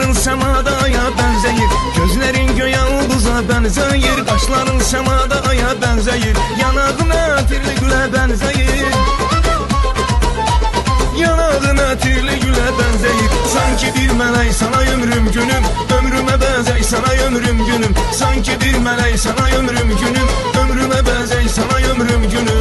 Saçların səmada aya bənzəyir, gözlərin göyə ulduza bənzəyir. Qaşların səmada aya bənzəyir, yanağın ətirli gülə bənzəyir. Yanağın ətirli gülə bənzəyir. Sanki bir mələk sana ömrüm günüm, ömrümə bənzək sana ömrüm günüm. Sanki bir mələk sana ömrüm günüm, ömrümə bənzək sana ömrüm günüm.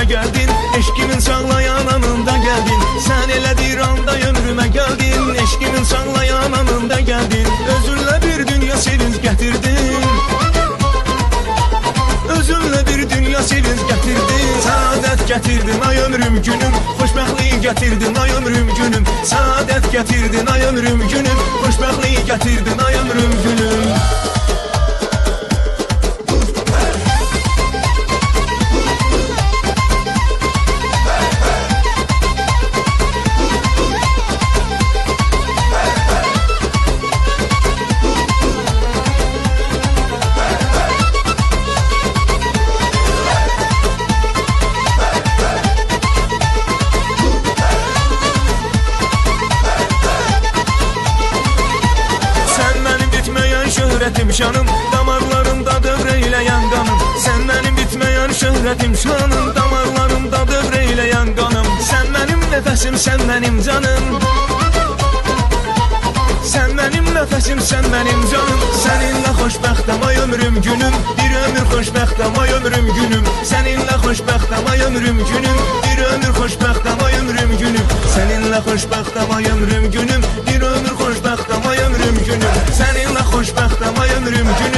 Geldin, eşkimin çağlayan anında geldin. Sen elə bir anda ömrüme geldin, eşkimin çağlayan anında geldin. Özünle bir dünya sevinç getirdin, özünle bir dünya sevinç getirdin. Saadet getirdin ay ömrüm günüm, xoşbəxtliyi getirdin ay ömrüm günüm. Saadet getirdin ay ömrüm günüm, xoşbəxtliyi getirdin ay ömrüm günüm. Şöhretim şanım, damarlarımda dövreyleyen kanım. Sen benim bitmeyen şöhretim şanım, damarlarımda dövreyleyen kanım. Sen benim nefesim, sen benim canım. Sen benim nefesim, sen benim canım. Seninle xoşbəxtəm ay ömrüm günüm, bir ömür xoşbəxtəm ay ömrüm günüm. Seninle xoşbəxtəm ay ömrüm günüm, bir ömür xoşbəxtəm ay ömrüm günüm. Seninle xoşbəxtəm ay ömrüm günüm, bir ömür xoşbəxtəm ay ömrüm günüm. Seninle xoşbəxtəm ay ömrüm günüm.